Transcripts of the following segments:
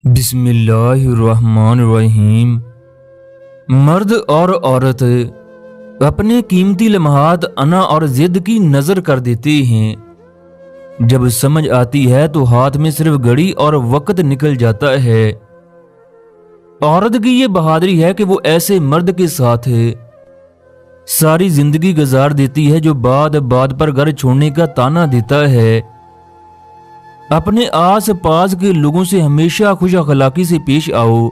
بسم اللہ الرحمن الرحیم۔ مرد اور عورت اپنے قیمتی لمحات انا اور ضد کی نظر کر دیتے ہیں۔ جب سمجھ آتی ہے تو ہاتھ میں صرف گھڑی اور وقت نکل جاتا ہے۔ عورت کی یہ بہادری ہے کہ وہ ایسے مرد کے ساتھ ساری زندگی گزار دیتی ہے جو بات بات پر گھر چھوڑنے کا تانا دیتا ہے۔ اپنے آس پاس کے لوگوں سے ہمیشہ خوش اخلاقی سے پیش آؤ۔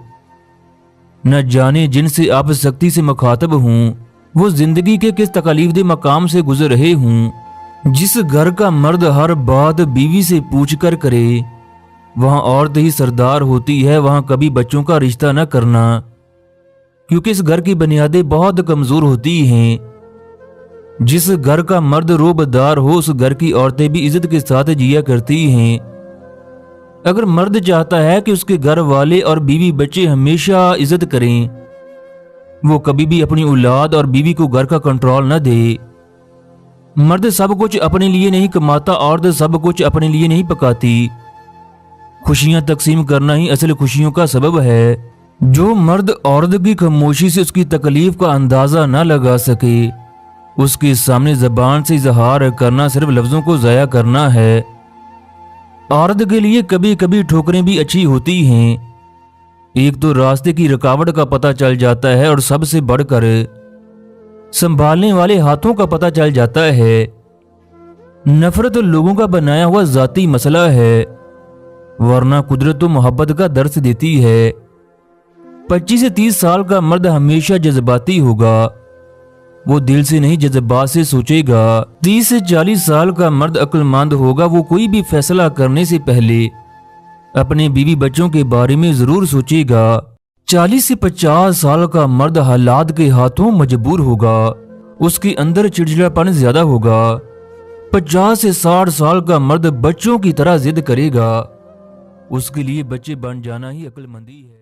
نہ جانے جن سے آپ سختی سے مخاطب ہوں وہ زندگی کے کس تکلیف دہ مقام سے گزر رہے ہوں۔ جس گھر کا مرد ہر بات بیوی سے پوچھ کر کرے وہاں عورت ہی سردار ہوتی ہے۔ وہاں کبھی بچوں کا رشتہ نہ کرنا، کیونکہ اس گھر کی بنیادیں بہت کمزور ہوتی ہیں۔ جس گھر کا مرد روبدار ہو اس گھر کی عورتیں بھی عزت کے ساتھ جیا کرتی ہیں۔ اگر مرد چاہتا ہے کہ اس کے گھر والے اور بیوی بچے ہمیشہ عزت کریں، وہ کبھی بھی اپنی اولاد اور بیوی کو گھر کا کنٹرول نہ دے۔ مرد سب کچھ اپنے لیے نہیں کماتا، عورت سب کچھ اپنے لیے نہیں پکاتی۔ خوشیاں تقسیم کرنا ہی اصل خوشیوں کا سبب ہے۔ جو مرد عورت کی خاموشی سے اس کی تکلیف کا اندازہ نہ لگا سکے اس کے سامنے زبان سے اظہار کرنا صرف لفظوں کو ضائع کرنا ہے۔ عورت کے لیے کبھی کبھی ٹھوکریں بھی اچھی ہوتی ہیں۔ ایک تو راستے کی رکاوٹ کا پتہ چل جاتا ہے اور سب سے بڑھ کر سنبھالنے والے ہاتھوں کا پتہ چل جاتا ہے۔ نفرت لوگوں کا بنایا ہوا ذاتی مسئلہ ہے، ورنہ قدرت تو محبت کا درس دیتی ہے۔ 25 سے 30 سال کا مرد ہمیشہ جذباتی ہوگا، وہ دل سے نہیں جذبات سے سوچے گا۔ 30 سے 40 سال کا مرد عقل مند ہوگا، وہ کوئی بھی فیصلہ کرنے سے پہلے اپنے بیوی بچوں کے بارے میں ضرور سوچے گا۔ 40 سے 50 سال کا مرد حالات کے ہاتھوں مجبور ہوگا، اس کے اندر چڑچڑاپن زیادہ ہوگا۔ 50 سے 60 سال کا مرد بچوں کی طرح ضد کرے گا، اس کے لیے بچے بن جانا ہی عقل مندی ہے۔